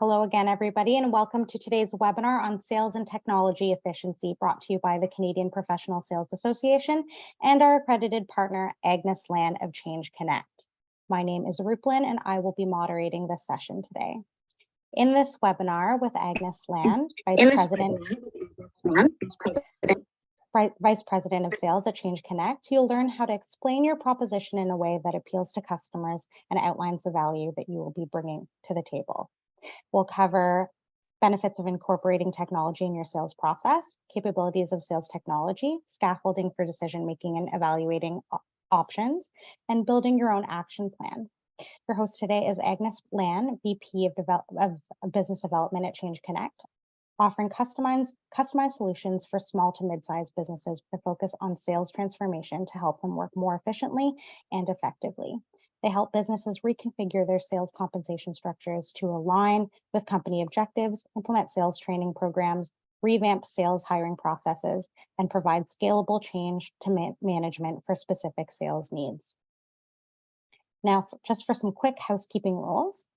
Hello again, everybody, and welcome to today's webinar on sales and technology efficiency, brought to you by the Canadian Professional Sales Association and our accredited partner, Agnes Lan of Change Connect. My name is Rupalin, and I will be moderating this session today. In this webinar with Agnes Lan, Vice President of Sales at Change Connect, you'll learn how to explain your proposition in a way that appeals to customers and outlines the value that you will be bringing to the table. We'll cover benefits of incorporating technology in your sales process, capabilities of sales technology, scaffolding for decision-making and evaluating options, and building your own action plan. Your host today is Agnes Lan, VP of Business Development at Change Connect, offering customized solutions for small to mid-sized businesses with a focus on sales transformation to help them work more efficiently and effectively. They help businesses reconfigure their sales compensation structures to align with company objectives, implement sales training programs, revamp sales hiring processes, and provide scalable change to management for specific sales needs. Now, just for some quick housekeeping rules,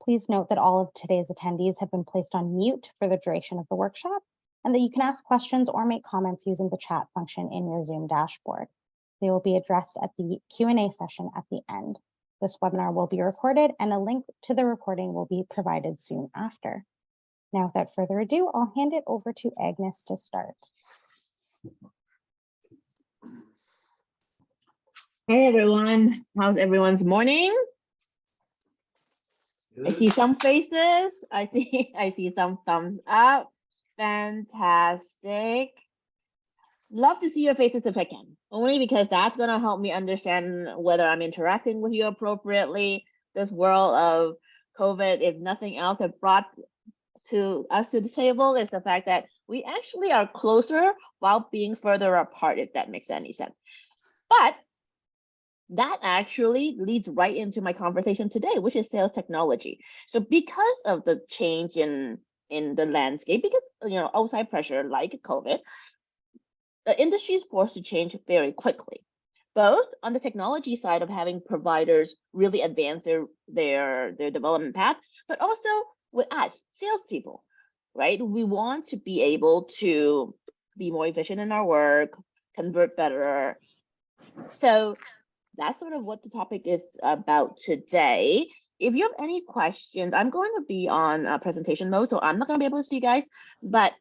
please note that all of today's attendees have been placed on mute for the duration of the workshop, and that you can ask questions or make comments using the chat function in your Zoom dashboard. They will be addressed at the Q&A session at the end. This webinar will be recorded, and a link to the recording will be provided soon after. Now, without further ado, I'll hand it over to Agnes to start. Hey everyone, how's everyone's morning? I see some faces. I see some thumbs up. Fantastic. Love to see your faces if I can, only because that's going to help me understand whether I'm interacting with you appropriately. This world of COVID, if nothing else, have brought to us to the table is the fact that we actually are closer while being further apart, if that makes any sense. But that actually leads right into my conversation today, which is sales technology. So because of the change in the landscape, because outside pressure like COVID, the industry is forced to change very quickly, both on the technology side of having providers really advance their development path, but also with us, salespeople, right? We want to be able to be more efficient in our work, convert better. So that's sort of what the topic is about today. If you have any questions, I'm going to be on presentation mode, so I'm not going to be able to see you guys, but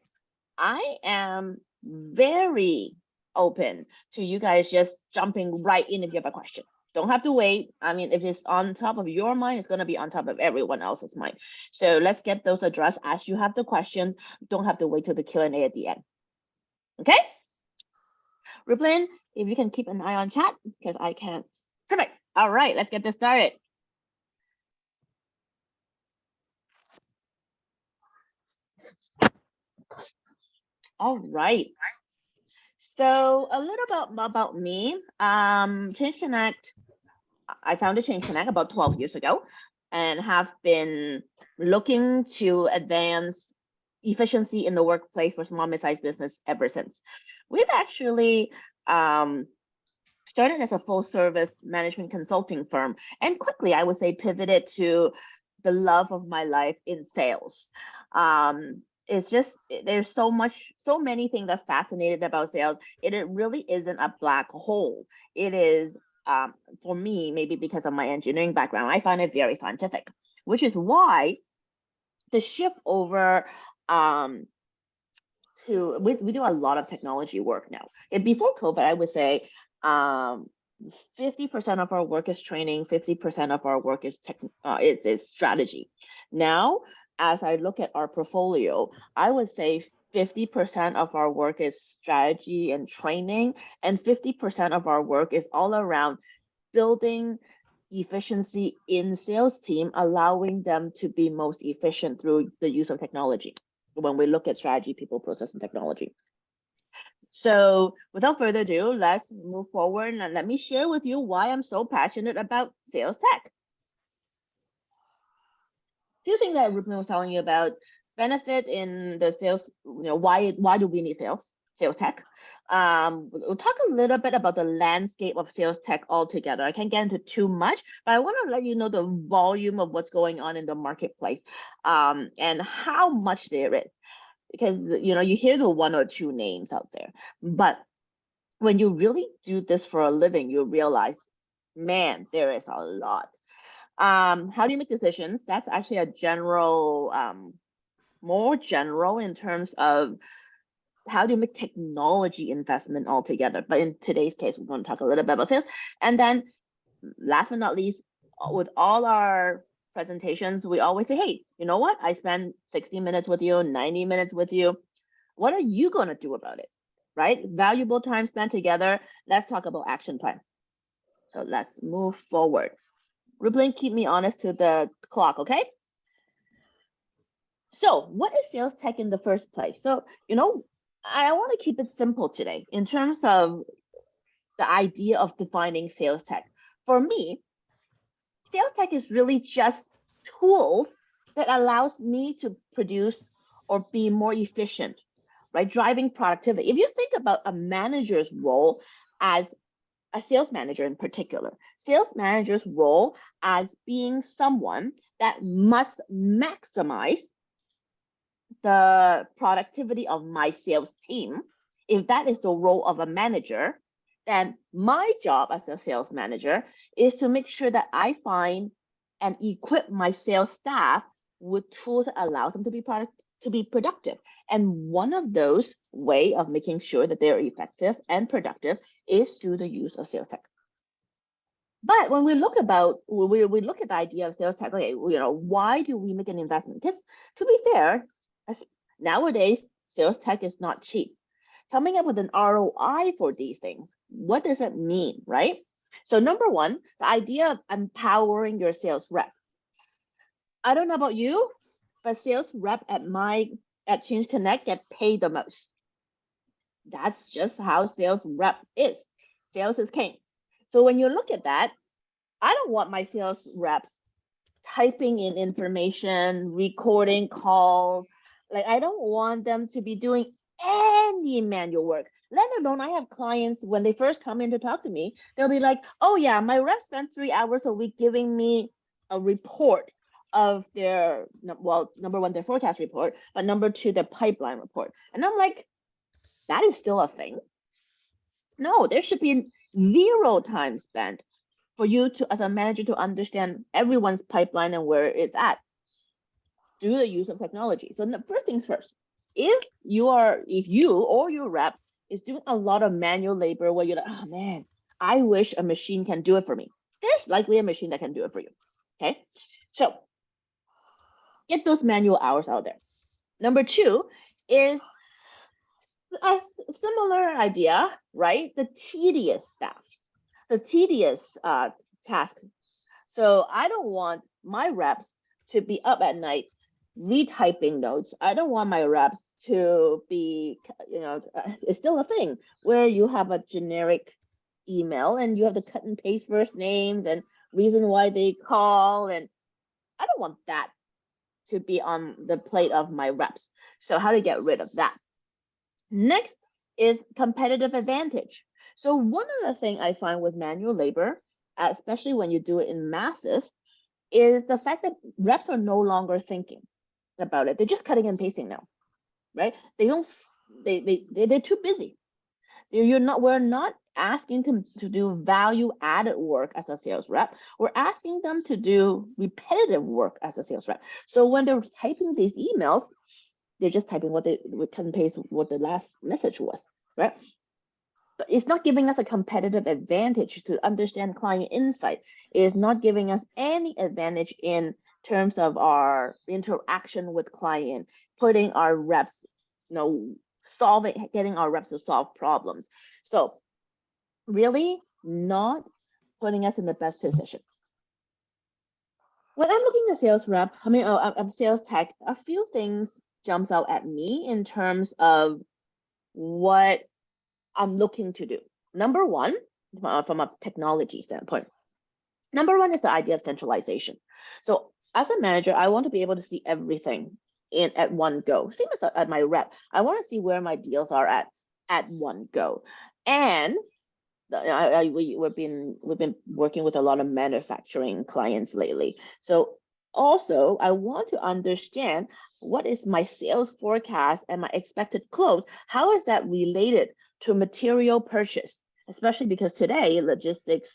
I am very open to you guys just jumping right in if you have a question. Don't have to wait. I mean, if it's on top of your mind, it's going to be on top of everyone else's mind. So let's get those addressed as you have the questions. Don't have to wait till the Q&A at the end. Okay? Rupalin, if you can keep an eye on chat, because I can't. Perfect. All right, let's get this started. All right. So a little about me. Change Connect, I founded Change Connect about 12 years ago and have been looking to advance efficiency in the workplace for small mid-sized business ever since. We've actually started as a full service management consulting firm and quickly, I would say, pivoted to the love of my life in sales. It's just, there's so many things that's fascinated about sales. It really isn't a black hole. It is, for me, maybe because of my engineering background, I find it very scientific, which is why the shift over we do a lot of technology work now. And before COVID, I would say 50% of our work is training, 50% of our work is strategy. Now, as I look at our portfolio, I would say 50% of our work is strategy and training, and 50% of our work is all around building efficiency in sales team, allowing them to be most efficient through the use of technology when we look at strategy, people, process, and technology. So without further ado, let's move forward and let me share with you why I'm so passionate about sales tech. Few things that Rupalin was telling you about benefit in the sales, why do we need sales tech? We'll talk a little bit about the landscape of sales tech altogether. I can't get into too much, but I want to let you know the volume of what's going on in the marketplace, and how much there is. Because you hear the one or two names out there, but when you really do this for a living, you realize, man, there is a lot. How do you make decisions? That's actually a general, more general in terms of how do you make technology investment altogether. But in today's case, we're going to talk a little bit about sales. And then last but not least, with all our presentations, we always say, hey, you know what? I spend 60 minutes with you, 90 minutes with you. What are you going to do about it? Right? Valuable time spent together. Let's talk about action plan. So let's move forward. Rippling, keep me honest to the clock, okay? So what is sales tech in the first place? So, I want to keep it simple today in terms of the idea of defining sales tech. For me, sales tech is really just tools that allows me to produce or be more efficient, right? Driving productivity. If you think about a manager's role as a sales manager in particular, sales manager's role as being someone that must maximize the productivity of my sales team. If that is the role of a manager, then my job as a sales manager is to make sure that I find and equip my sales staff with tools that allow them to be productive. And one of those way of making sure that they're effective and productive is through the use of sales tech. But when we look at the idea of sales tech, okay, why do we make an investment? Because to be fair, nowadays sales tech is not cheap. Coming up with an ROI for these things, what does it mean, right? So number one, the idea of empowering your sales rep. I don't know about you, but sales rep at Change Connect get paid the most. That's just how sales rep is. Sales is king. So when you look at that, I don't want my sales reps typing in information, recording calls. Like, I don't want them to be doing any manual work. Let alone, I have clients, when they first come in to talk to me, they'll be like, oh yeah, my rep spent 3 hours a week giving me a report of their, well, number one, their forecast report, but number two, their pipeline report. And I'm like, that is still a thing. No, there should be 0 time spent for you to, as a manager, to understand everyone's pipeline and where it's at through the use of technology. So the first things first, if you or your rep is doing a lot of manual labor where you're like, oh man, I wish a machine can do it for me. There's likely a machine that can do it for you. Okay, so get those manual hours out there. Number two is a similar idea, right? The tedious stuff, the tedious task. So I don't want my reps to be up at night retyping notes. I don't want my reps to be, it's still a thing where you have a generic email and you have to cut and paste first names and reason why they call. And I don't want that to be on the plate of my reps. So how to get rid of that? Next is competitive advantage. So one of the things I find with manual labor, especially when you do it in masses, is the fact that reps are no longer thinking about it. They're just cutting and pasting now, right? They're too busy. We're not asking them to do value added work as a sales rep. We're asking them to do repetitive work as a sales rep. So when they're typing these emails, they're just typing what they cut and paste what the last message was, right? But it's not giving us a competitive advantage to understand client insight. It is not giving us any advantage in terms of our interaction with client, putting our reps, getting our reps to solve problems. So really not putting us in the best position. When I'm looking at sales rep, I'm sales tech, a few things jumps out at me in terms of what I'm looking to do. Number one, from a technology standpoint, number one is the idea of centralization. So as a manager, I want to be able to see everything at one go. Same as at my rep, I want to see where my deals are at at one go. And we've been working with a lot of manufacturing clients lately. So also, I want to understand what is my sales forecast and my expected close. How is that related to material purchase, especially because today logistics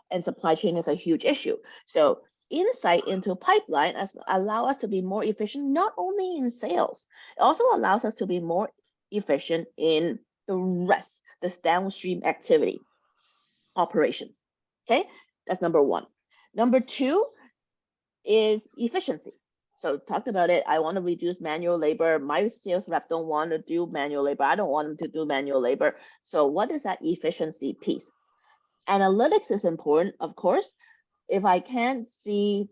and supply chain is a huge issue. So insight into pipeline allow us to be more efficient, not only in sales, it also allows us to be more efficient in the rest, this downstream activity operations. Okay, that's number one. Number two is efficiency. So talked about it. I want to reduce manual labor. My sales rep don't want to do manual labor. I don't want them to do manual labor. So what is that efficiency piece? Analytics is important, of course. If I can't see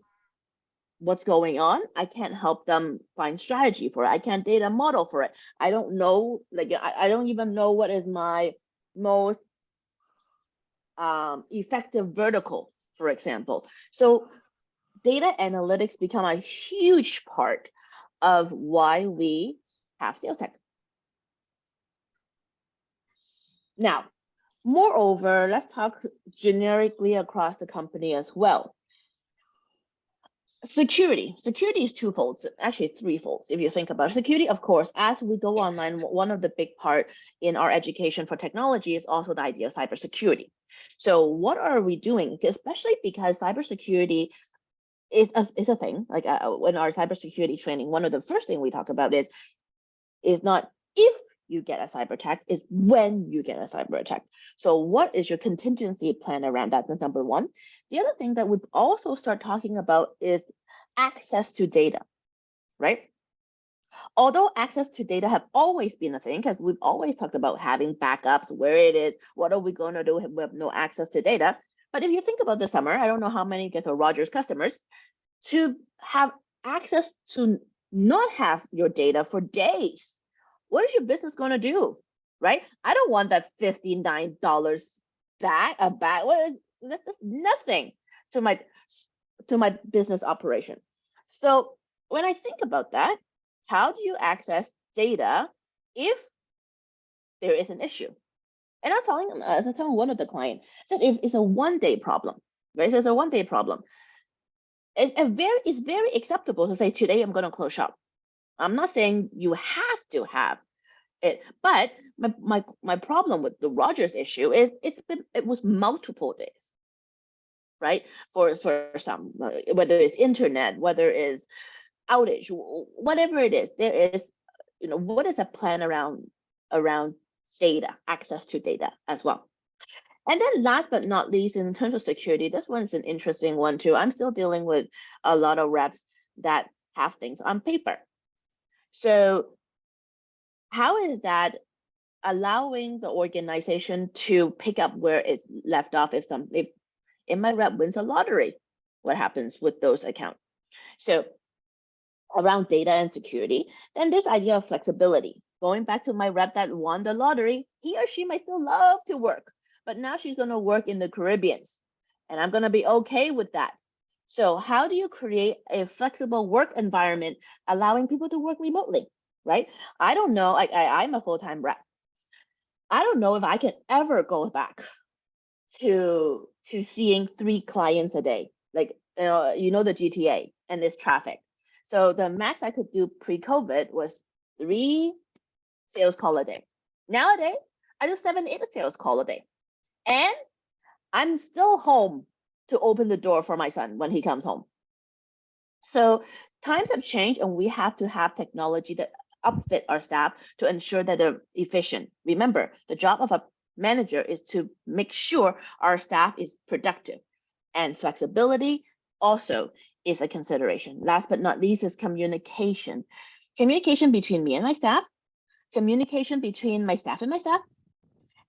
what's going on, I can't help them find strategy for it. I can't data model for it. I don't know, like I don't even know what is my most effective vertical, for example. So data analytics become a huge part of why we have sales tech. Now, moreover, let's talk generically across the company as well. Security is twofold, actually threefold. If you think about it. Security, of course, as we go online, one of the big part in our education for technology is also the idea of cybersecurity. So what are we doing? Especially because cybersecurity is a thing. Like in our cybersecurity training, one of the first thing we talk about is not if you get a cyber attack, is when you get a cyber attack. So what is your contingency plan around that? That's number one. The other thing that we also start talking about is access to data, right? Although access to data have always been a thing, because we've always talked about having backups, where it is, what are we going to do if we have no access to data. But if you think about the summer, I don't know how many guys are Rogers customers, to have access to not have your data for days. What is your business going to do, right? I don't want that $59 back. That's nothing to my business operation. So when I think about that, how do you access data if there is an issue? And I was telling one of the clients that if it's a one-day problem, right? So it's a one-day problem. It's very acceptable to say today I'm going to close shop. I'm not saying you have to have it, but my problem with the Rogers issue is it was multiple days, right? For some, whether it's internet, whether it's outage, whatever it is, there is, what is a plan around data, access to data as well. And then last but not least, in terms of security, this one's an interesting one too. I'm still dealing with a lot of reps that have things on paper. So how is that allowing the organization to pick up where it's left off if my rep wins a lottery? What happens with those accounts? So around data and security, then there's idea of flexibility. Going back to my rep that won the lottery, he or she might still love to work, but now she's going to work in the Caribbeans, and I'm going to be okay with that. So how do you create a flexible work environment allowing people to work remotely, right? I don't know. I'm a full-time rep. I don't know if I can ever go back to seeing 3 clients a day. Like, the GTA and this traffic. So the max I could do pre-COVID was 3 sales call a day. Nowadays, I do 7, 8 sales call a day. And I'm still home to open the door for my son when he comes home. So times have changed, and we have to have technology that upfit our staff to ensure that they're efficient. Remember, the job of a manager is to make sure our staff is productive, and flexibility also is a consideration. Last but not least is communication. Communication between me and my staff, communication between my staff and my staff,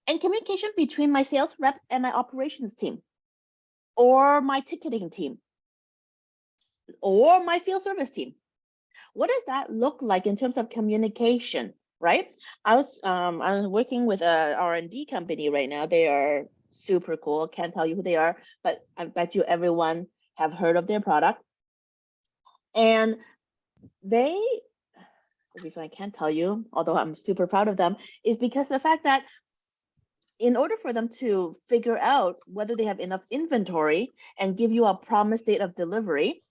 and communication between my sales reps and my operations team, or my ticketing team, or my field service team. What does that look like in terms of communication, right? I was working with a R&D company right now. They are super cool. Can't tell you who they are, but I bet you everyone have heard of their product. And they the reason I can't tell you, although I'm super proud of them, is because the fact that in order for them to figure out whether they have enough inventory and give you a promised date of delivery,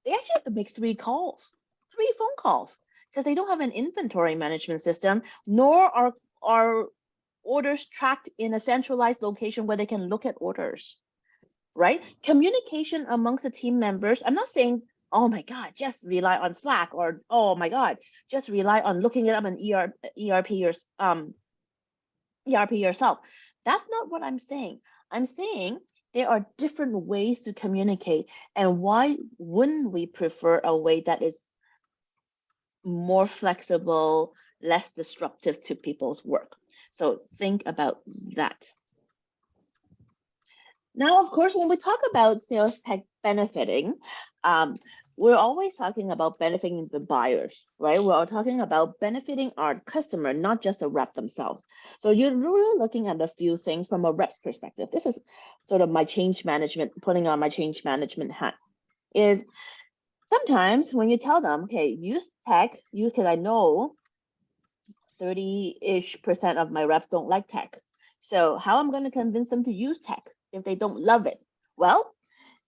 they actually have to make 3 phone calls, because they don't have an inventory management system, nor are orders tracked in a centralized location where they can look at orders, right? Communication amongst the team members. I'm not saying, oh my God, just rely on Slack, or oh my God, just rely on looking it up in ERP yourself. That's not what I'm saying. I'm saying there are different ways to communicate, and why wouldn't we prefer a way that is more flexible, less disruptive to people's work? So think about that. Now, of course, when we talk about sales tech benefiting, we're always talking about benefiting the buyers, right? We're all talking about benefiting our customer, not just the rep themselves. So you're really looking at a few things from a rep's perspective. This is sort of my change management, putting on my change management hat, is sometimes when you tell them, okay, use tech, because I know 30-ish% of my reps don't like tech. So how I'm going to convince them to use tech if they don't love it? Well,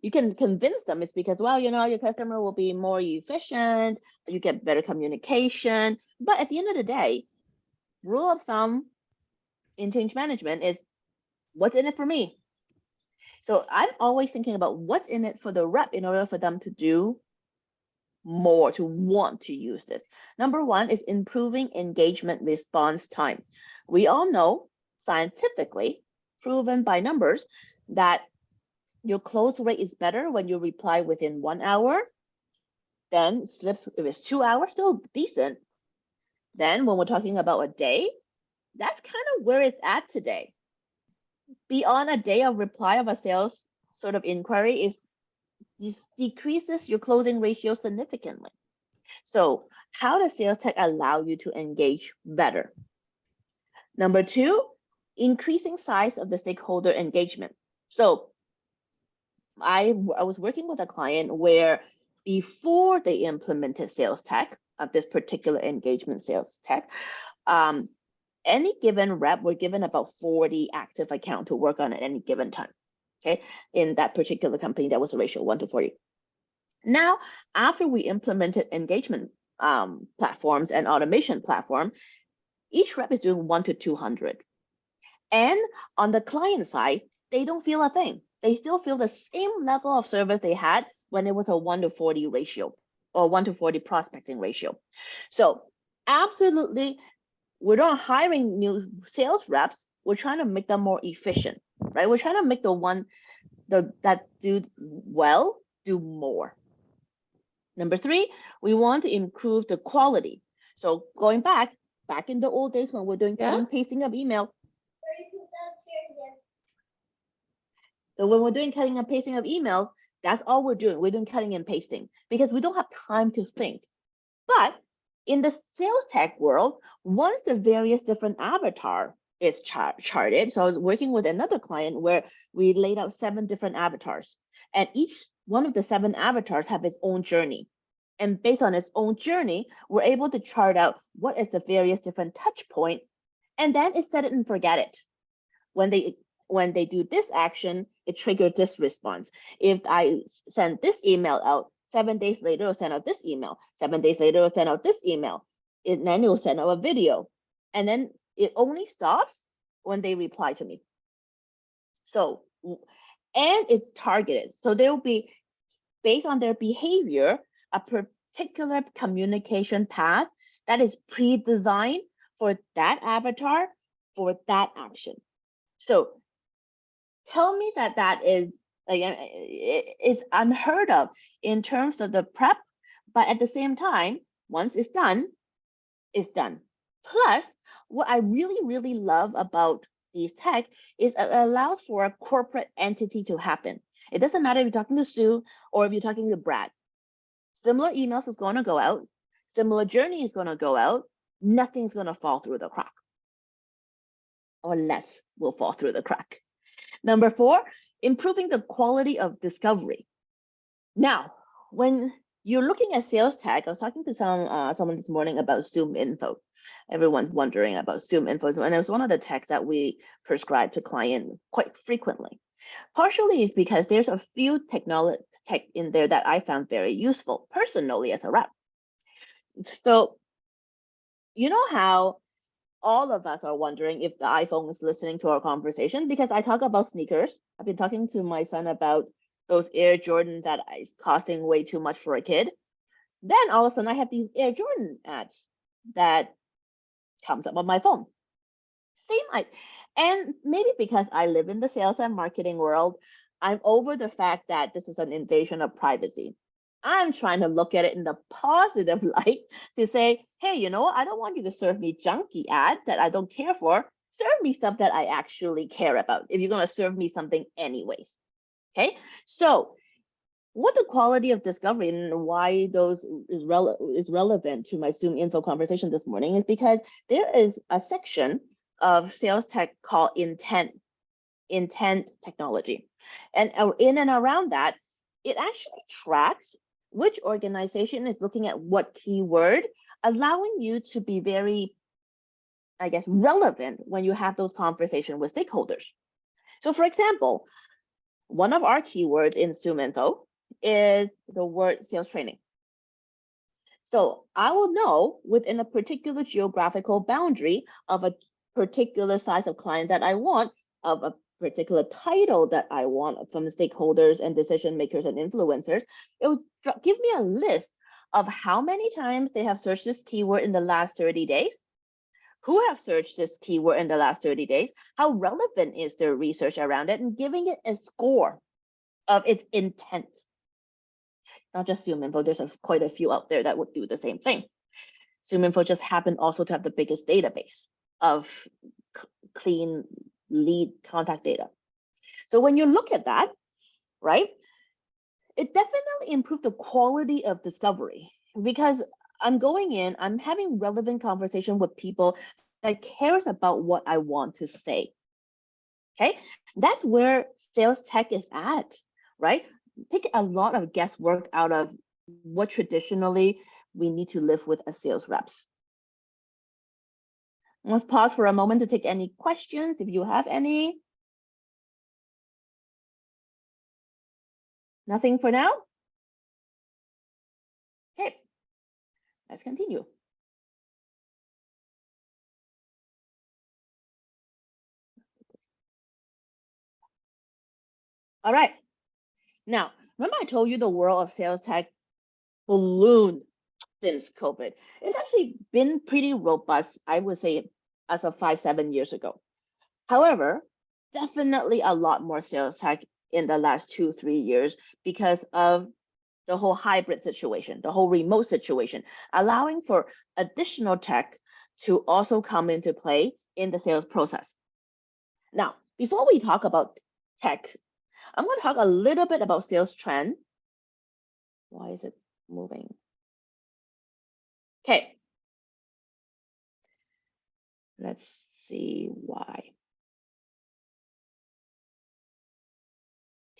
you can convince them it's because, well, your customer will be more efficient, you get better communication. But at the end of the day, rule of thumb in change management is what's in it for me. So I'm always thinking about what's in it for the rep in order for them to do more, to want to use this. Number one is improving engagement response time. We all know, scientifically proven by numbers, that your close rate is better when you reply within 1 hour. Then slips, if it's 2 hours, still decent. Then when we're talking about a day, that's kind of where it's at today. Beyond a day of reply of a sales sort of inquiry is decreases your closing ratio significantly. So how does sales tech allow you to engage better? Number two, increasing size of the stakeholder engagement. So I was working with a client where before they implemented sales tech, of this particular engagement sales tech, any given rep were given about 40 active account to work on at any given time. Okay, in that particular company, that was a ratio 1 to 40. Now, after we implemented engagement platforms and automation platform, each rep is doing 1 to 200. And on the client side, they don't feel a thing. They still feel the same level of service they had when it was a 1 to 40 ratio or 1 to 40 prospecting ratio. So absolutely, we're not hiring new sales reps. We're trying to make them more efficient, right? We're trying to make that do well, do more. Number three, we want to improve the quality. So going back in the old days when we're doing cutting and pasting of emails. So when we're doing cutting and pasting of emails, that's all we're doing. We're doing cutting and pasting because we don't have time to think. But in the sales tech world, once the various different avatar is charted, so I was working with another client where we laid out 7 different avatars, and each one of the 7 avatars have its own journey. And based on its own journey, we're able to chart out what is the various different touch point, and then it's set it and forget it. When they do this action, it triggered this response. If I send this email out, 7 days later, it'll send out this email. 7 days later, it'll send out this email. Then it will send out a video. And then it only stops when they reply to me. So, and it's targeted. So there will be, based on their behavior, a particular communication path that is pre-designed for that avatar, for that action. So tell me that is like it's unheard of in terms of the prep, but at the same time, once it's done, it's done. Plus, what I really, really love about these tech is it allows for a corporate entity to happen. It doesn't matter if you're talking to Sue or if you're talking to Brad. Similar emails is going to go out. Similar journey is going to go out. Nothing's going to fall through the crack. Or less will fall through the crack. Number 4, improving the quality of discovery. Now, when you're looking at sales tech. I was talking to someone this morning about Zoom Info. Everyone's wondering about Zoom Info, and it was one of the tech that we prescribe to client quite frequently. Partially is because there's a few technology tech in there that I found very useful personally as a rep. So you know how all of us are wondering if the iPhone is listening to our conversation because I talk about sneakers. I've been talking to my son about those Air Jordan that is costing way too much for a kid. Then all of a sudden I have these Air Jordan ads that comes up on my phone. And maybe because I live in the sales and marketing world, I'm over the fact that this is an invasion of privacy. I'm trying to look at it in the positive light to say, hey, you know what? I don't want you to serve me junky ad that I don't care for. Serve me stuff that I actually care about if you're going to serve me something anyways. Okay. So what the quality of discovery and why those is relevant to my Zoom info conversation this morning is because there is a section of sales tech called intent technology. And in and around that, it actually tracks which organization is looking at what keyword, allowing you to be very, I guess, relevant when you have those conversations with stakeholders. So for example, one of our keywords in Zoom info is the word sales training. So I will know within a particular geographical boundary of a particular size of client that I want, of a particular title that I want from the stakeholders and decision makers and influencers, it will give me a list of how many times they have searched this keyword in the last 30 days, who have searched this keyword in the last 30 days, how relevant is their research around it, and giving it a score of its intent. Not just Zoom Info, there's quite a few out there that would do the same thing. Zoom Info just happened also to have the biggest database of clean lead contact data. So when you look at that, right, it definitely improved the quality of discovery because I'm going in, I'm having relevant conversation with people that cares about what I want to say. Okay, that's where sales tech is at, right? Take a lot of guesswork out of what traditionally we need to live with as sales reps. Let's pause for a moment to take any questions if you have any. Nothing for now? Okay, let's continue. All right. Now, remember I told you the world of sales tech ballooned since COVID. It's actually been pretty robust, I would say, as of 5-7 years ago. However, definitely a lot more sales tech in the last 2-3 years because of the whole hybrid situation, the whole remote situation, allowing for additional tech to also come into play in the sales process. Now, before we talk about tech, I'm going to talk a little bit about sales trend. Why is it moving? Okay. Let's see why.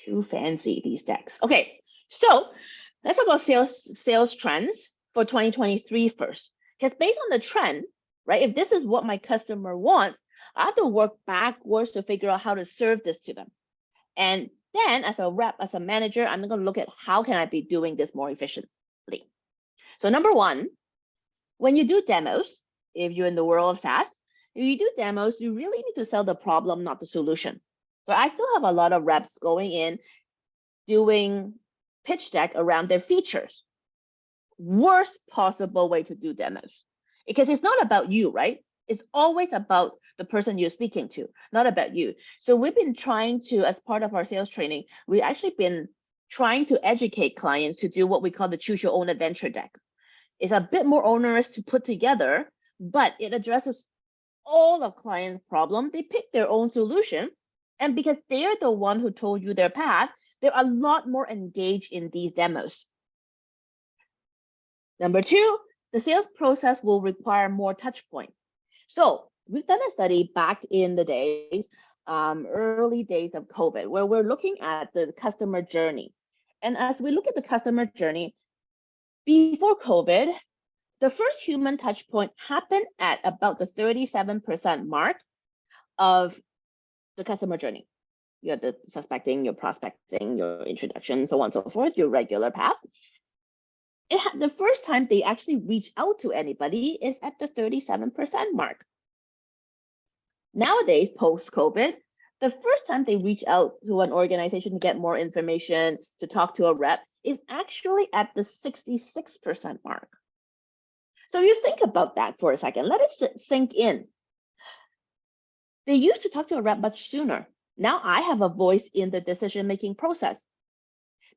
Too fancy, these decks. Okay, so let's talk about sales trends for 2023 first. Because based on the trend, right, if this is what my customer wants, I have to work backwards to figure out how to serve this to them. And then as a rep, as a manager, I'm going to look at how can I be doing this more efficiently. So number one, when you do demos, if you're in the world of SaaS, if you do demos, you really need to sell the problem, not the solution. So I still have a lot of reps going in, doing pitch deck around their features. Worst possible way to do demos. Because it's not about you, right? It's always about the person you're speaking to, not about you. So we've been trying to, as part of our sales training, we've actually been trying to educate clients to do what we call the choose your own adventure deck. It's a bit more onerous to put together, but it addresses all of clients' problem. They pick their own solution. And because they're the one who told you their path, they're a lot more engaged in these demos. Number two, the sales process will require more touch points. So we've done a study back in the days, early days of COVID, where we're looking at the customer journey. And as we look at the customer journey, Before COVID, the first human touch point happened at about the 37% mark of the customer journey. You have the suspecting, your prospecting, your introduction, so on and so forth, your regular path. The first time they actually reach out to anybody is at the 37% mark. Nowadays, post-COVID, the first time they reach out to an organization to get more information, to talk to a rep, is actually at the 66% mark. So you think about that for a second. Let it sink in. They used to talk to a rep much sooner. Now I have a voice in the decision-making process.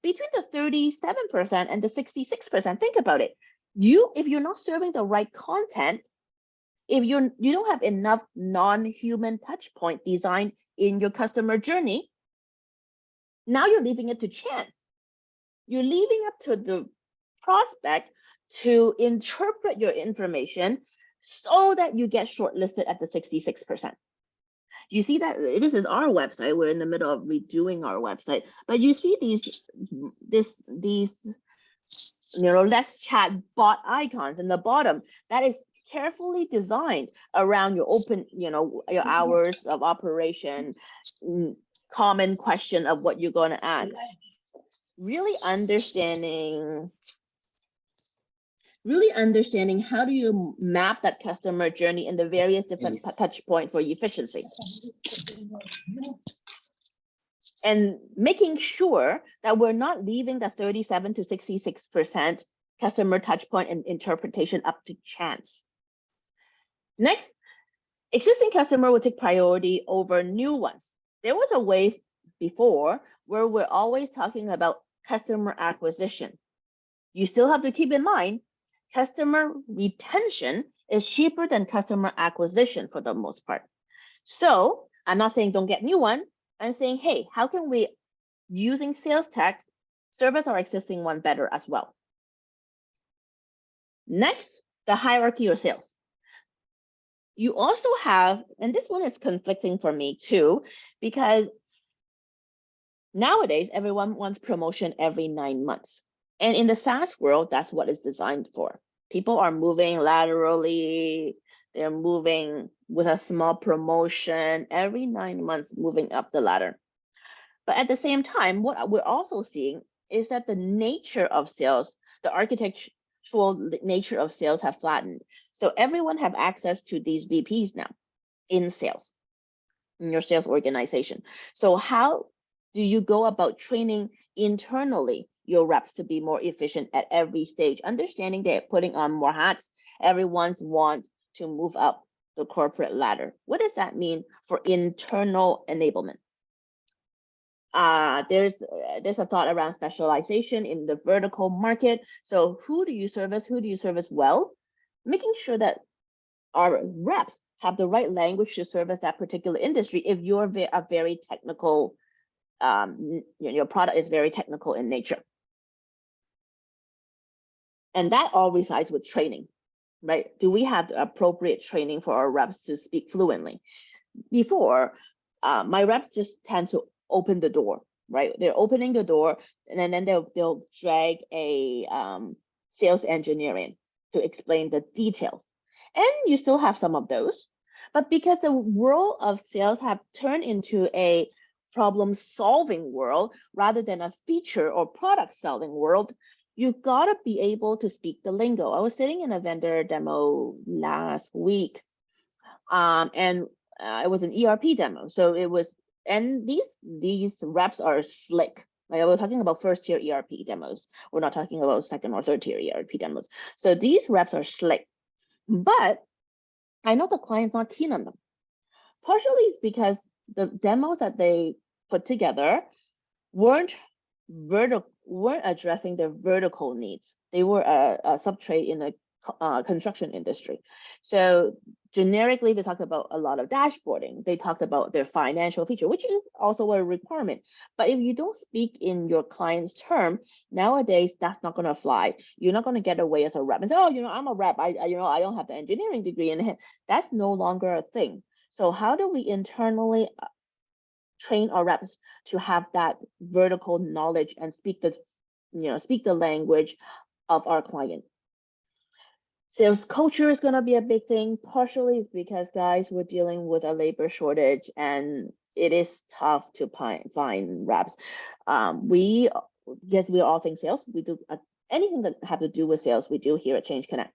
Between the 37% and the 66%, think about it. If you're not serving the right content, if you don't have enough non-human touch point designed in your customer journey, now you're leaving it to chance. You're leaving up to the prospect to interpret your information so that you get shortlisted at the 66%. You see that this is our website. We're in the middle of redoing our website, but you see these let's chat bot icons in the bottom. That is carefully designed around your your hours of operation, common question of what you're going to ask. Really understanding how do you map that customer journey in the various different touch points for efficiency. And making sure that we're not leaving the 37 to 66% customer touch point and interpretation up to chance. Next, existing customer will take priority over new ones. There was a wave before where we're always talking about customer acquisition. You still have to keep in mind, customer retention is cheaper than customer acquisition for the most part. So I'm not saying don't get new one. I'm saying, hey, how can we, using sales tech, service our existing one better as well? Next, the hierarchy of sales. You also have, and this one is conflicting for me too, because nowadays everyone wants promotion every 9 months. And in the SaaS world, that's what it's designed for. People are moving laterally, they're moving with a small promotion every 9 months, moving up the ladder. But at the same time, what we're also seeing is that the nature of sales, the architectural nature of sales have flattened. So everyone have access to these VPs now in sales, in your sales organization. So how do you go about training internally your reps to be more efficient at every stage, understanding they're putting on more hats? Everyone's want to move up the corporate ladder. What does that mean for internal enablement? There's a thought around specialization in the vertical market. So who do you service? Who do you service well? Making sure that our reps have the right language to service that particular industry. If you're a very technical, your product is very technical in nature. And that all resides with training, right? Do we have the appropriate training for our reps to speak fluently? Before, my reps just tend to open the door, right? They're opening the door, and then they'll drag a sales engineer in to explain the details. And you still have some of those, but because the world of sales have turned into a problem-solving world rather than a feature or product-selling world, you've got to be able to speak the lingo. I was sitting in a vendor demo last week, and it was an ERP demo. So it was, and these reps are slick. Like, we're talking about first-tier ERP demos. We're not talking about second or third-tier ERP demos. So these reps are slick, but I know the client's not keen on them. Partially it's because the demos that they put together weren't addressing their vertical needs. They were a subtrade in the construction industry. So generically, they talked about a lot of dashboarding. They talked about their financial feature, which is also a requirement. But if you don't speak in your client's term, nowadays, that's not going to fly. You're not going to get away as a rep and say, oh, I'm a rep. I don't have the engineering degree in it. That's no longer a thing. So how do we internally train our reps to have that vertical knowledge and speak the language of our client. Sales culture is going to be a big thing. Partially it's because, guys, we're dealing with a labor shortage and it is tough to find reps. We, yes, we all think sales. We do anything that have to do with sales, we do here at Change Connect.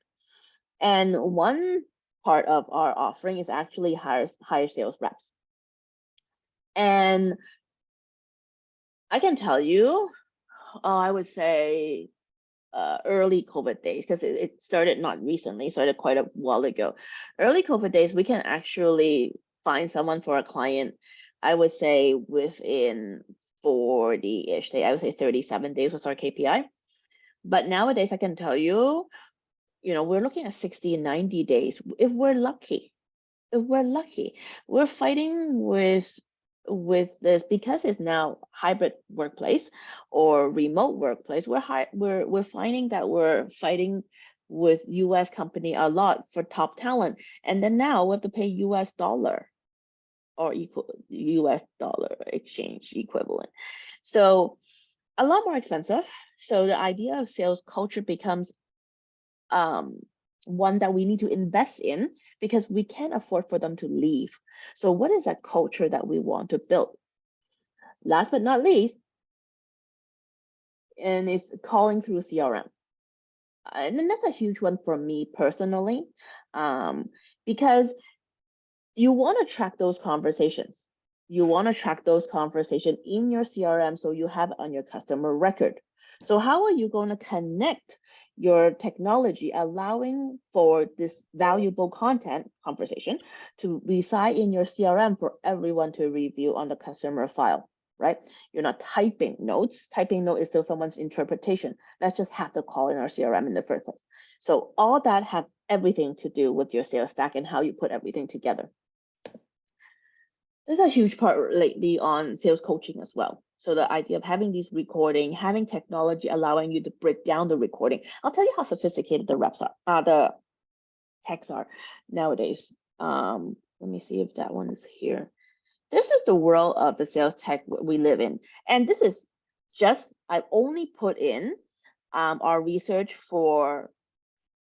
And one part of our offering is actually hire sales reps. And I can tell you, I would say early COVID days, because it started not recently, started quite a while ago. Early COVID days, we can actually find someone for a client, I would say within 40-ish days, I would say 37 days was our KPI. But nowadays, I can tell you, we're looking at 60 and 90 days if we're lucky. If we're lucky, we're fighting with this because it's now hybrid workplace or remote workplace. We're finding that we're fighting with US company a lot for top talent, and then now we have to pay US dollar or US dollar exchange equivalent, so a lot more expensive. So the idea of sales culture becomes one that we need to invest in because we can't afford for them to leave. So what is that culture that we want to build? Last but not least, and it's calling through CRM. And then that's a huge one for me personally, because you want to track those conversations. You want to track those conversations in your CRM so you have it on your customer record. So how are you going to connect your technology, allowing for this valuable content conversation to reside in your CRM for everyone to review on the customer file, right? You're not typing notes. Typing note is still someone's interpretation. Let's just have the call in our CRM in the first place. So all that have everything to do with your sales stack and how you put everything together. There's a huge part lately on sales coaching as well. So the idea of having these recording, having technology allowing you to break down the recording. I'll tell you how sophisticated the reps are, the techs are nowadays. Let me see if that one is here. This is the world of the sales tech we live in. And this is just, I've only put in our research for,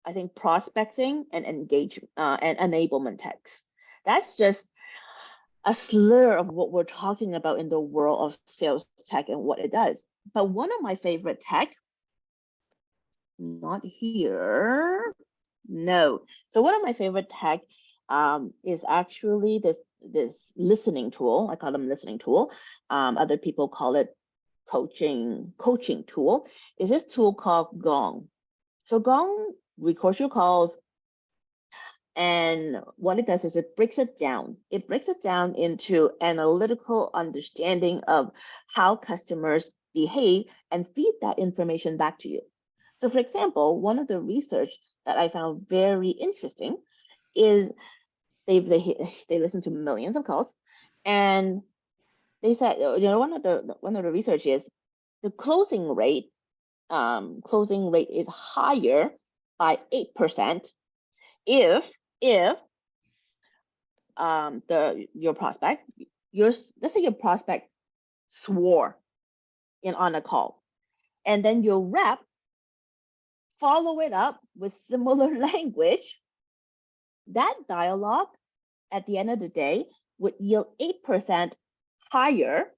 I think, prospecting and engagement and enablement techs. That's just a slur of what we're talking about in the world of sales tech and what it does. But one of my favorite tech, not here, no. So one of my favorite tech is actually this listening tool. I call them listening tool. Other people call it coaching tool. Is this tool called Gong. So Gong records your calls. And what it does is it breaks it down. It breaks it down into analytical understanding of how customers behave and feed that information back to you. So for example, one of the research that I found very interesting is they listen to millions of calls, and they said, one of the research is the closing rate is higher by 8% if your prospect, let's say your prospect swore on a call, and then your rep follow it up with similar language, that dialogue at the end of the day would yield 8% higher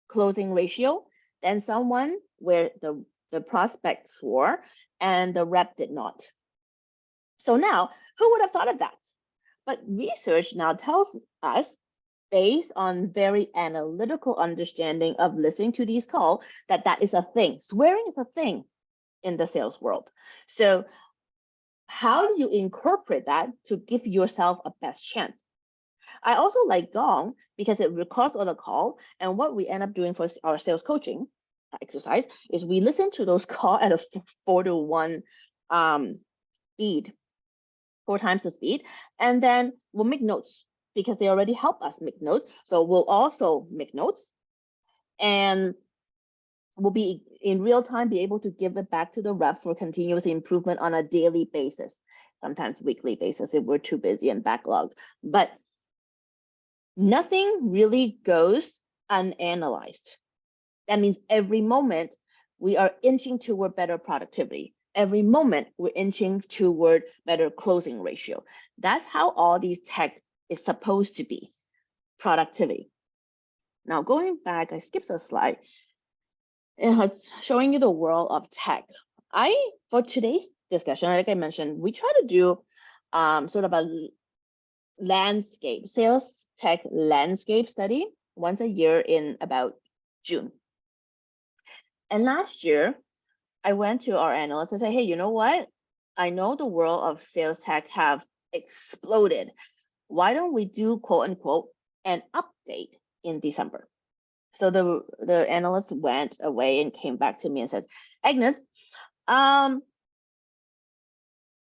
closing ratio than someone where the prospect swore and the rep did not. So now, who would have thought of that? But research now tells us, based on very analytical understanding of listening to these calls, that is a thing. Swearing is a thing in the sales world. So how do you incorporate that to give yourself a best chance? I also like Gong because it records all the call. And what we end up doing for our sales coaching exercise is we listen to those calls at a 4:1 speed. 4 times the speed, and then we'll make notes because they already help us make notes. So we'll also make notes, and we'll be in real time be able to give it back to the rep for continuous improvement on a daily basis, sometimes weekly basis if we're too busy and backlogged. But nothing really goes unanalyzed. That means every moment we are inching toward better productivity. every moment we're inching toward better closing ratio. That's how all these tech is supposed to be, productivity. Now going back, I skipped a slide. It's showing you the world of tech. For today's discussion, like I mentioned, we try to do sort of a landscape, sales tech landscape study once a year in about June. And last year, I went to our analysts and said, hey, you know what? I know the world of sales tech have exploded. Why don't we do, quote unquote, an update in December? So the analyst went away and came back to me and said, Agnes,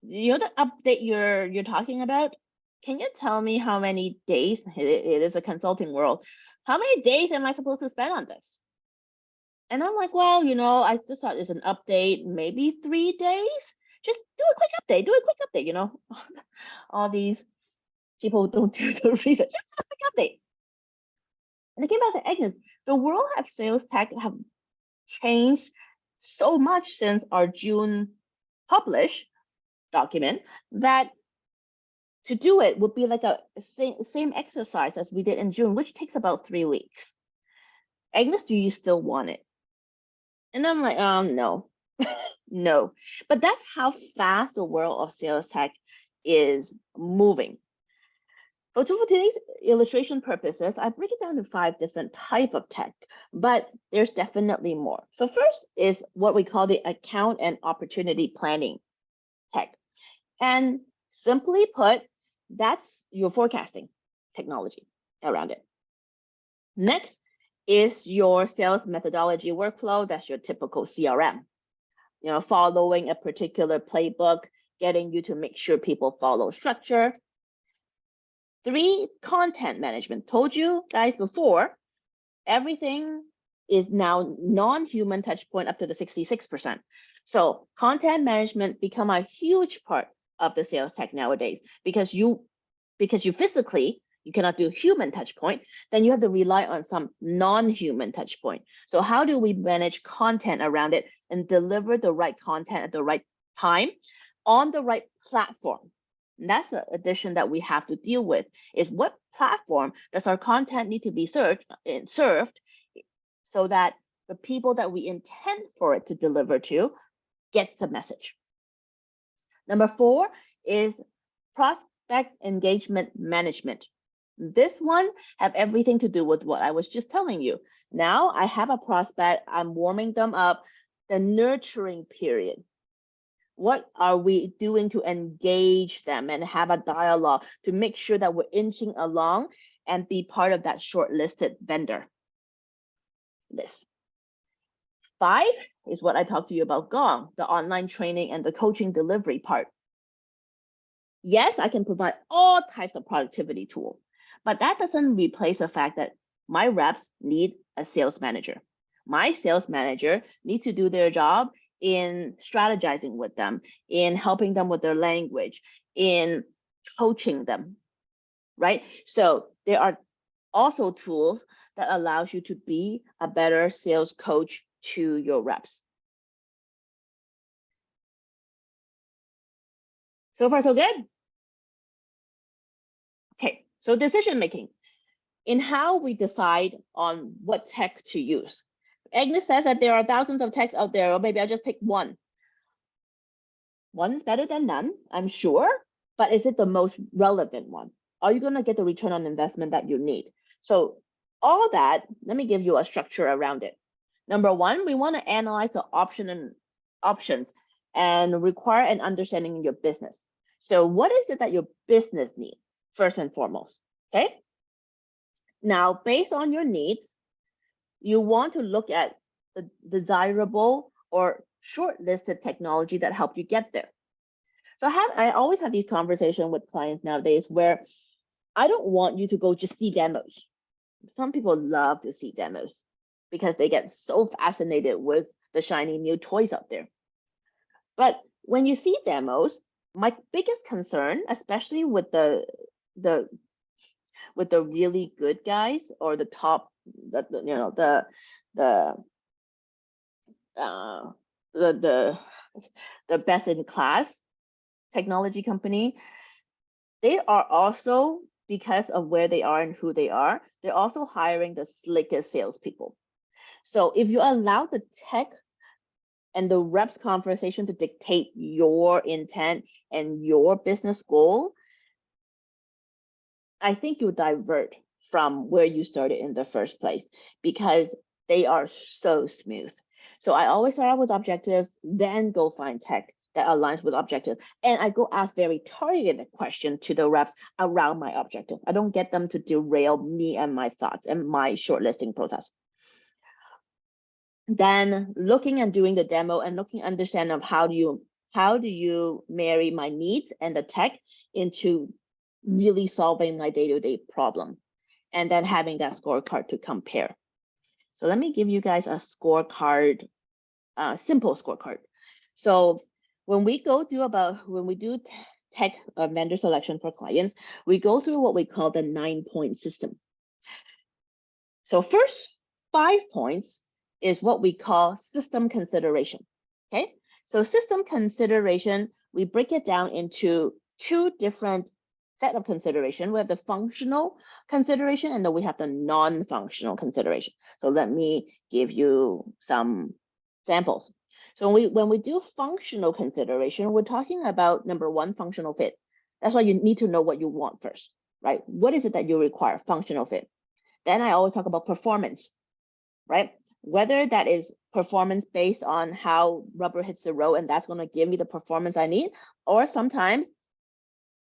you know the update you're talking about? Can you tell me how many days, it is a consulting world, how many days am I supposed to spend on this? And I'm like, well, I just thought it's an update, maybe 3 days. Just do a quick update, all these people don't do the research. Just a quick update. And they came back and said, Agnes, the world of sales tech have changed so much since our June published document that to do it would be like a same exercise as we did in June, which takes about 3 weeks. Agnes, do you still want it? And I'm like, no, no. But that's how fast the world of sales tech is moving. So for today's illustration purposes, I break it down to 5 different types of tech, but there's definitely more. So first is what we call the account and opportunity planning tech. And simply put, that's your forecasting technology around it. Next is your sales methodology workflow. That's your typical CRM. Following a particular playbook, getting you to make sure people follow structure. 3, content management. Told you guys before, everything is now non-human touch point up to the 66%. So content management become a huge part of the sales tech nowadays because you physically, you cannot do human touch point, then you have to rely on some non-human touch point. So how do we manage content around it and deliver the right content at the right time on the right platform? And that's the addition that we have to deal with, is what platform does our content need to be served so that the people that we intend for it to deliver to get the message. Number 4 is prospect engagement management. This one have everything to do with what I was just telling you. Now I have a prospect, I'm warming them up, the nurturing period. What are we doing to engage them and have a dialogue to make sure that we're inching along and be part of that shortlisted vendor list? 5 is what I talked to you about, Gong, the online training and the coaching delivery part. Yes, I can provide all types of productivity tools, but that doesn't replace the fact that my reps need a sales manager. My sales manager needs to do their job in strategizing with them, in helping them with their language, in coaching them, right? So there are also tools that allows you to be a better sales coach to your reps. So far, so good. Okay, so decision making in how we decide on what tech to use. Agnes says that there are thousands of techs out there, or maybe I just pick one. One's better than none, I'm sure, but is it the most relevant one? Are you going to get the return on investment that you need? So all that, let me give you a structure around it. Number 1, we want to analyze the options and require an understanding in your business. So what is it that your business needs, first and foremost, okay? Now, based on your needs, you want to look at the desirable or shortlisted technology that help you get there. So I always have these conversations with clients nowadays where I don't want you to go just see demos. Some people love to see demos because they get so fascinated with the shiny new toys out there. But when you see demos, my biggest concern, especially with the really good guys or the top, the the best in class technology company, they are also, because of where they are and who they are, they're also hiring the slickest salespeople. So if you allow the tech and the reps conversation to dictate your intent and your business goal, I think you divert from where you started in the first place, because they are so smooth. So I always start out with objectives, then go find tech that aligns with objectives. And I go ask very targeted questions to the reps around my objective. I don't get them to derail me and my thoughts and my shortlisting process. Then looking and doing the demo and looking understand of how do you marry my needs and the tech into really solving my day-to-day problem, and then having that scorecard to compare. So let me give you guys a scorecard, simple scorecard. So when we do tech vendor selection for clients, we go through what we call the 9-point system. So first 5 points is what we call system consideration. Okay, so system consideration, we break it down into 2 different set of consideration. We have the functional consideration, and then we have the non-functional consideration. So let me give you some samples. So when we do functional consideration, we're talking about number 1, functional fit. That's why you need to know what you want first, right? What is it that you require? Functional fit. Then I always talk about performance, right? Whether that is performance based on how rubber hits the road, and that's going to give me the performance I need, or sometimes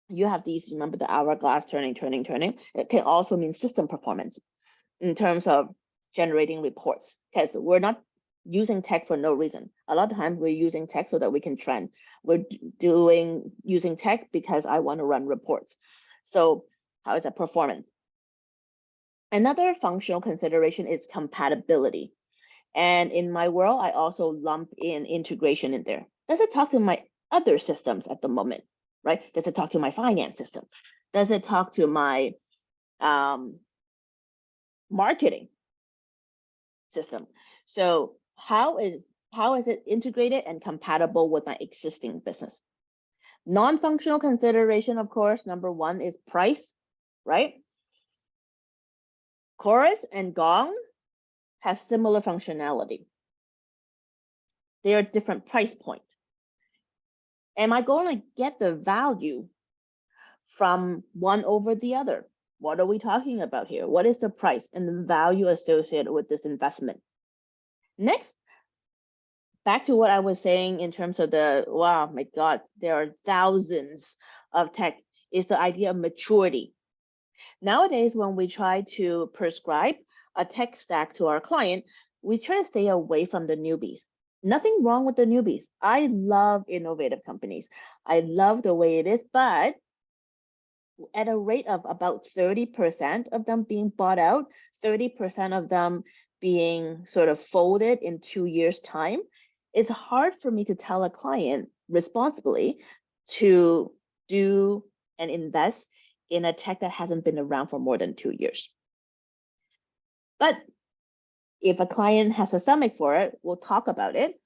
you have these, remember the hourglass turning. It can also mean system performance in terms of generating reports, because we're not using tech for no reason. A lot of times we're using tech so that we can trend. We're using tech because I want to run reports. So how is that performance? Another functional consideration is compatibility. And in my world, I also lump in integration in there. Does it talk to my other systems at the moment, right? Does it talk to my finance system? Does it talk to my marketing system? So how is it integrated and compatible with my existing business? Non-functional consideration, of course, number 1 is price, right? Chorus and Gong have similar functionality. They are different price point. Am I going to get the value from one over the other? What are we talking about here? What is the price and the value associated with this investment? Next, back to what I was saying in terms of wow, my God, there are thousands of tech, is the idea of maturity. Nowadays, when we try to prescribe a tech stack to our client, we try to stay away from the newbies. Nothing wrong with the newbies. I love innovative companies. I love the way it is, but at a rate of about 30% of them being bought out, 30% of them being sort of folded in 2 years' time, it's hard for me to tell a client responsibly to do and invest in a tech that hasn't been around for more than 2 years. But if a client has a stomach for it, we'll talk about it.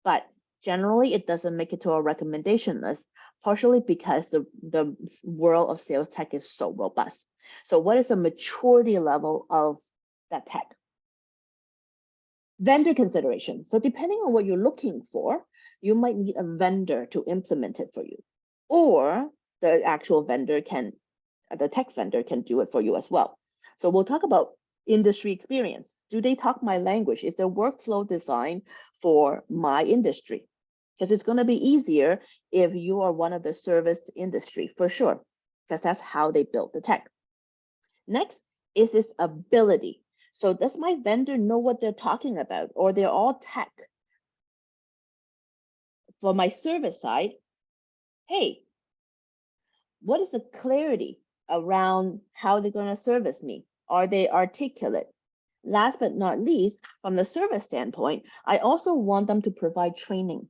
But generally, it doesn't make it to our recommendation list, partially because the world of sales tech is so robust. So what is the maturity level of that tech? Vendor consideration. So depending on what you're looking for, you might need a vendor to implement it for you, or the actual vendor the tech vendor can do it for you as well. So we'll talk about industry experience. Do they talk my language? Is the workflow designed for my industry? Because it's going to be easier if you are one of the service industry, for sure, because that's how they built the tech. Next is this ability. So does my vendor know what they're talking about, or they're all tech? For my service side, hey, what is the clarity around how they're going to service me? Are they articulate? Last but not least, from the service standpoint, I also want them to provide training,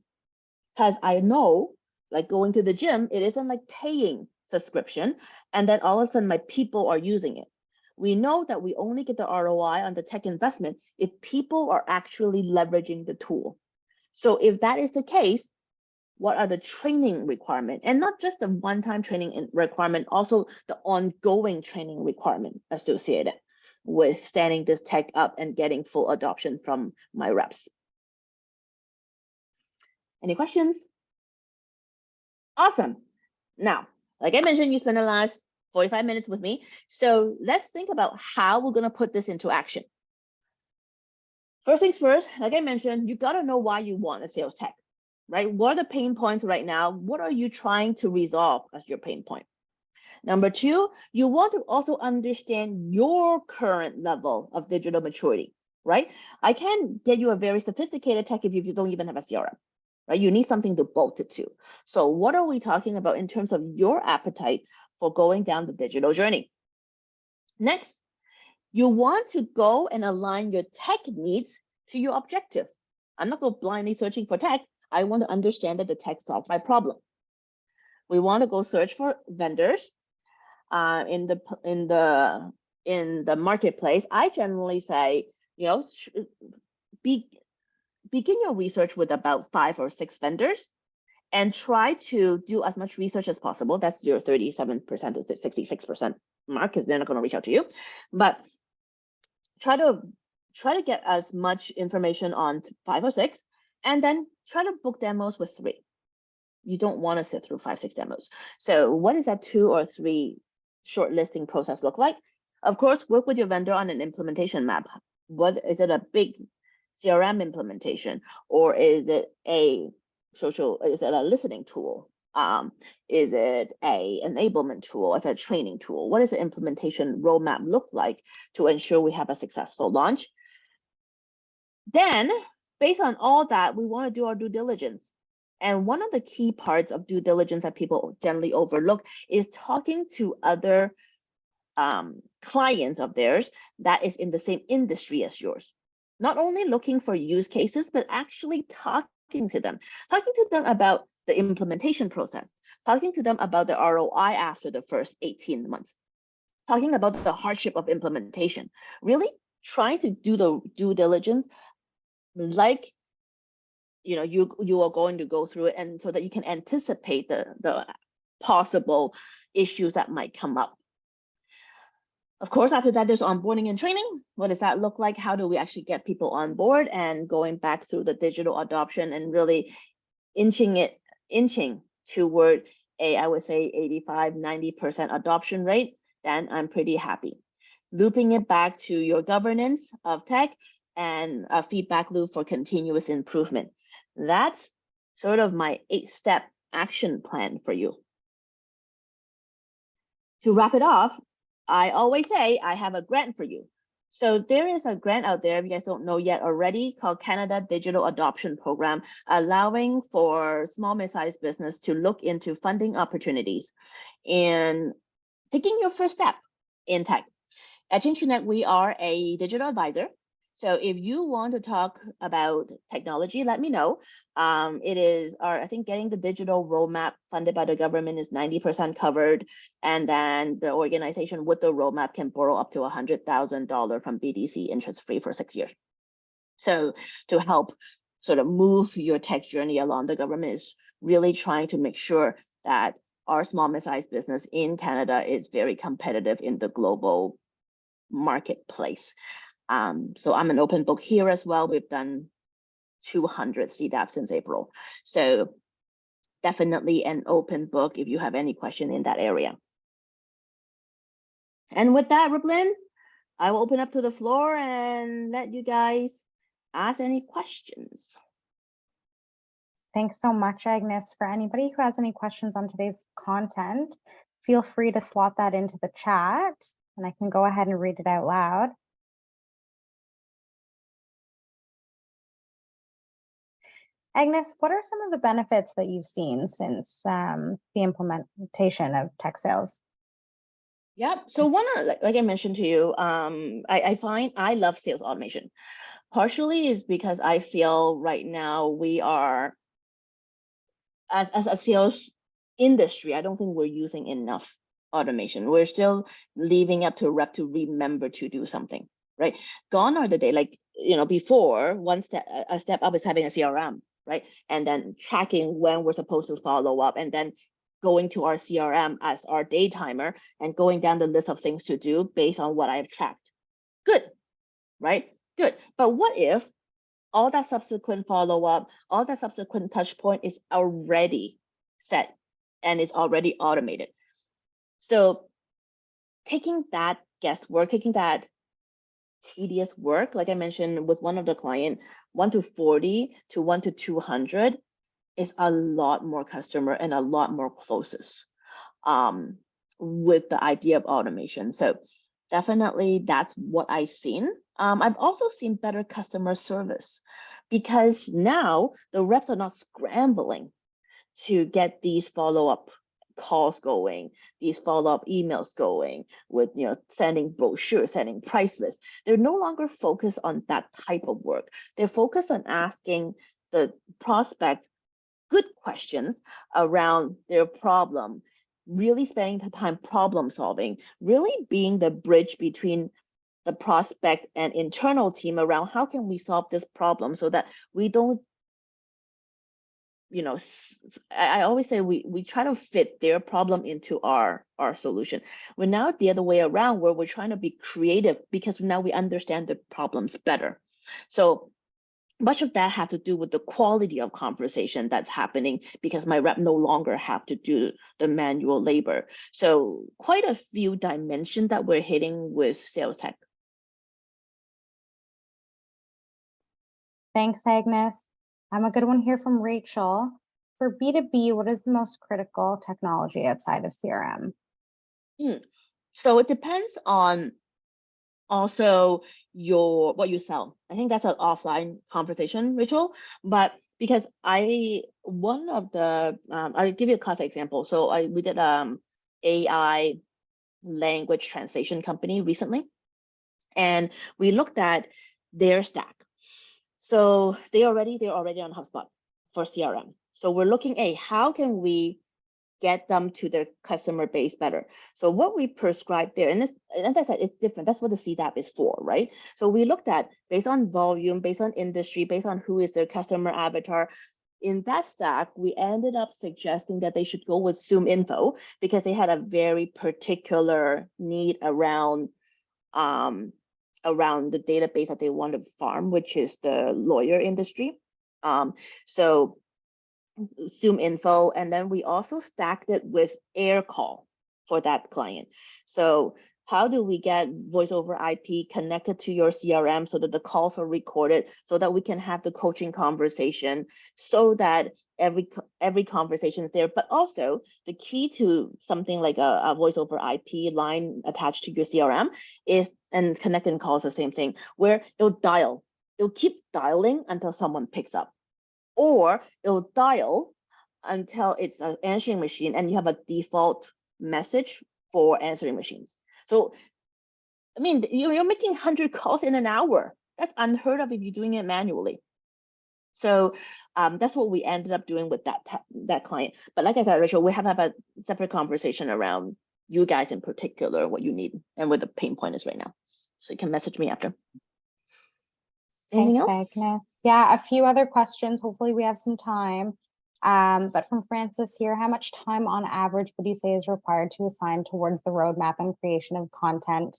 because I know, like going to the gym, it isn't like paying subscription and then all of a sudden my people are using it. We know that we only get the ROI on the tech investment if people are actually leveraging the tool. So if that is the case, what are the training requirement, and not just the one-time training requirement, also the ongoing training requirement associated with standing this tech up and getting full adoption from my reps. Any questions? Awesome. Now, like I mentioned, you spent the last 45 minutes with me. So let's think about how we're going to put this into action. First things first, like I mentioned, you got to know why you want a sales tech, right? What are the pain points right now? What are you trying to resolve as your pain point? Number two, you want to also understand your current level of digital maturity, right? I can't get you a very sophisticated tech if you don't even have a CRM, right? You need something to bolt it to. So what are we talking about in terms of your appetite for going down the digital journey? Next, you want to go and align your tech needs to your objective. I'm not going blindly searching for tech. I want to understand that the tech solves my problem. We want to go search for vendors in the marketplace. I generally say, begin your research with about 5 or 6 vendors and try to do as much research as possible. That's your 37% to 66% mark, because they're not going to reach out to you. But try to get as much information on 5 or 6, and then try to book demos with 3. You don't want to sit through 5, 6 demos. So what does that 2 or 3 shortlisting process look like? Of course, work with your vendor on an implementation map. What is it, a big CRM implementation, or is it a listening tool? Is it a enablement tool? Is it a training tool? What does the implementation roadmap look like to ensure we have a successful launch? Then, based on all that, we want to do our due diligence. And one of the key parts of due diligence that people generally overlook is talking to other clients of theirs that is in the same industry as yours. Not only looking for use cases, but actually talking to them about the implementation process, talking to them about the ROI after the first 18 months, talking about the hardship of implementation, really trying to do the due diligence like you are going to go through it, and so that you can anticipate the possible issues that might come up. Of course, after that, there's onboarding and training. What does that look like? How do we actually get people on board, and going back through the digital adoption and really inching toward I would say 85-90% adoption rate? Then I'm pretty happy. Looping it back to your governance of tech and a feedback loop for continuous improvement. That's sort of my 8-step action plan for you. To wrap it off, I always say I have a grant for you. So there is a grant out there, if you guys don't know yet already, called Canada Digital Adoption Program, allowing for small mid-sized business to look into funding opportunities and taking your first step in tech. At Change Connect, we are a digital advisor. So if you want to talk about technology, let me know. It is I think getting the digital roadmap funded by the government is 90% covered. And then the organization with the roadmap can borrow up to $100,000 from BDC interest-free for 6 years. So to help sort of move your tech journey along, the government is really trying to make sure that our small mid-sized business in Canada is very competitive in the global marketplace. So I'm an open book here as well. We've done 200 CDAP since April. So definitely an open book if you have any question in that area. And with that, Riplin, I will open up to the floor and let you guys ask any questions. Thanks so much, Agnes. For anybody who has any questions on today's content, feel free to slot that into the chat and I can go ahead and read it out loud. Agnes, what are some of the benefits that you've seen since the implementation of tech sales? Yep. So one, like I mentioned to you, I find I love sales automation. Partially is because I feel right now we are, as a sales industry, I don't think we're using enough automation. We're still leaving up to a rep to remember to do something, right? Gone are the day, before a step up is having a CRM. right? And then tracking when we're supposed to follow up, and then going to our CRM as our day timer and going down the list of things to do based on what I've tracked. Good, right? Good. But what if all that subsequent follow-up, all that subsequent touch point is already set and is already automated? So taking that guesswork, taking that tedious work, like I mentioned with one of the client, 1 to 40 to 1 to 200 is a lot more customer and a lot more closest with the idea of automation. So definitely that's what I've seen. I've also seen better customer service because now the reps are not scrambling to get these follow-up calls going, these follow-up emails going with, sending brochures, sending price lists. They're no longer focused on that type of work. They're focused on asking the prospect good questions around their problem, really spending the time problem solving, really being the bridge between the prospect and internal team around how can we solve this problem so that we don't, I always say we try to fit their problem into our solution. We're now the other way around where we're trying to be creative because now we understand the problems better. So much of that have to do with the quality of conversation that's happening because my rep no longer have to do the manual labor. So quite a few dimensions that we're hitting with sales tech. Thanks, Agnes. A good one here from Rachel. For B2B, what is the most critical technology outside of CRM? So it depends on also what you sell. I think that's an offline conversation, Rachel, but because one of the I'll give you a classic example. So we did AI language translation company recently, and we looked at their stack. So they're already on HubSpot for CRM. So we're looking at how can we get them to their customer base better. So what we prescribe there, and as I said, it's different. That's what the CDAP is for, right? So we looked at based on volume, based on industry, based on who is their customer avatar. In that stack, we ended up suggesting that they should go with Zoom Info because they had a very particular need around the database that they want to farm, which is the lawyer industry. So Zoom Info, and then we also stacked it with Air Call for that client. So how do we get voice over IP connected to your CRM so that the calls are recorded so that we can have the coaching conversation so that every conversation is there, but also the key to something like a voice over IP line attached to your CRM is, and connecting calls the same thing, where it'll keep dialing until someone picks up, or it'll dial until it's an answering machine and you have a default message for answering machines. So, I mean, you're making 100 calls in an hour. That's unheard of if you're doing it manually. So that's what we ended up doing with that client. But like I said, Rachel, we have a separate conversation around you guys in particular, what you need and what the pain point is right now. So you can message me after. Anything else? Agnes. Yeah, a few other questions. Hopefully we have some time. But from Francis here, how much time on average would you say is required to assign towards the roadmap and creation of content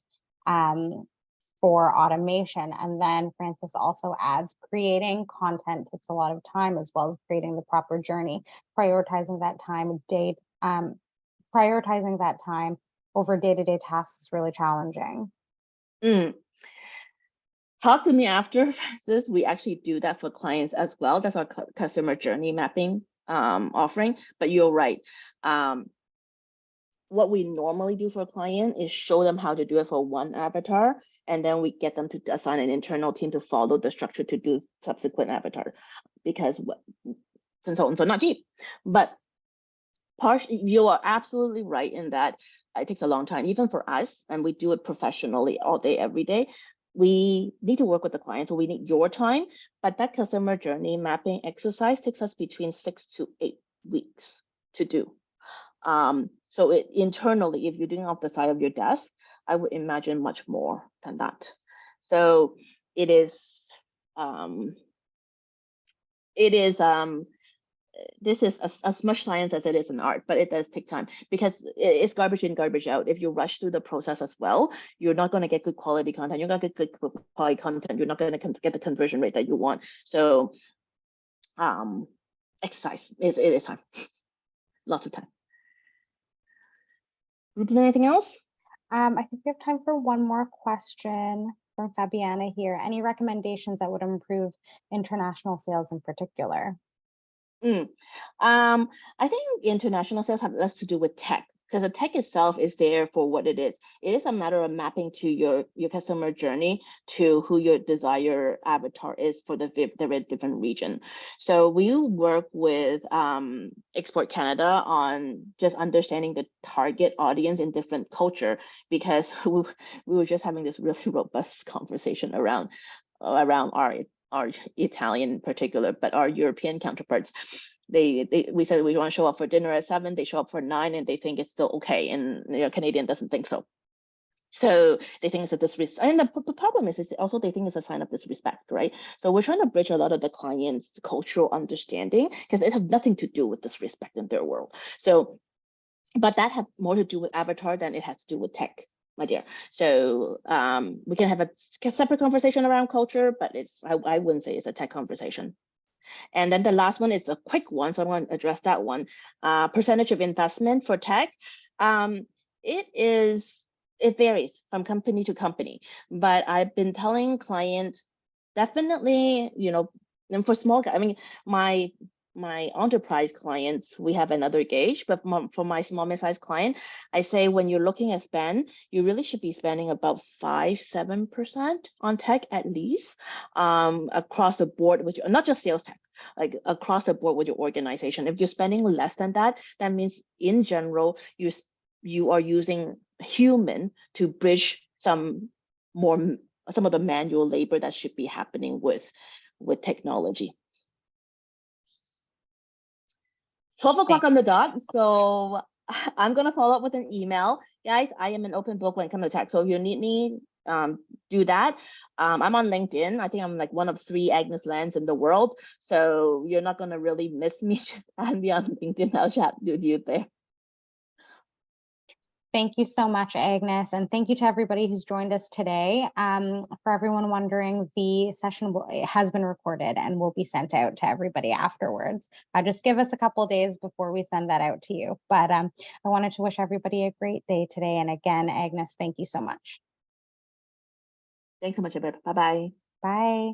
for automation? And then Francis also adds, creating content takes a lot of time as well as creating the proper journey. Prioritizing that time over day-to-day tasks is really challenging. Talk to me after, Francis. We actually do that for clients as well. That's our customer journey mapping offering. But you're right. What we normally do for a client is show them how to do it for one avatar, and then we get them to assign an internal team to follow the structure to do subsequent avatar, because consultants are not cheap. But you are absolutely right in that it takes a long time, even for us, and we do it professionally all day, every day. We need to work with the client, so we need your time, but that customer journey mapping exercise takes us between 6 to 8 weeks to do. So internally, if you're doing off the side of your desk, I would imagine much more than that. So it is it is this is as much science as it is an art, but it does take time because it's garbage in, garbage out. If you rush through the process as well, you're not going to get good quality content. You're not going to get good quality content. You're not going to get the conversion rate that you want. So exercise, it is time. Lots of time. Anything else? I think we have time for one more question from Fabiana here. Any recommendations that would improve international sales in particular? I think international sales have less to do with tech, because the tech itself is there for what it is. It is a matter of mapping to your customer journey to who your desired avatar is for the different region. So we work with Export Canada on just understanding the target audience in different culture, because we were just having this really robust conversation around our Italian in particular, but our European counterparts, we said we want to show up for dinner at 7, they show up for 9, and they think it's still okay, and Canadian doesn't think so. So they think it's a disrespect, and the problem is also they think it's a sign of disrespect, right? So we're trying to bridge a lot of the clients' cultural understanding, because it has nothing to do with disrespect in their world. So, but that has more to do with avatar than it has to do with tech, my dear. So we can have a separate conversation around culture, but I wouldn't say it's a tech conversation. And then the last one is a quick one, so I want to address that one. Percentage of investment for tech. It varies from company to company, but I've been telling clients definitely, and for small, I mean, my enterprise clients, we have another gauge, but for my small mid-sized client, I say when you're looking at spend, you really should be spending about 5-7% on tech at least, across the board, which not just sales tech, like across the board with your organization. If you're spending less than that, that means in general you are using human to bridge some of the manual labor that should be happening with technology. 12 o'clock on the dot. So I'm going to follow up with an email. Guys, I am an open book when it comes to tech. So if you need me, do that. I'm on LinkedIn. I think I'm like one of 3 Agnes Lans in the world. So you're not going to really miss me. Just add me on LinkedIn. I'll chat with you there. Thank you so much, Agnes, and thank you to everybody who's joined us today. For everyone wondering, the session has been recorded and will be sent out to everybody afterwards. Just give us a couple days before we send that out to you. But I wanted to wish everybody a great day today. And again, Agnes, thank you so much. Thanks so much, Abed. Bye-bye. Bye.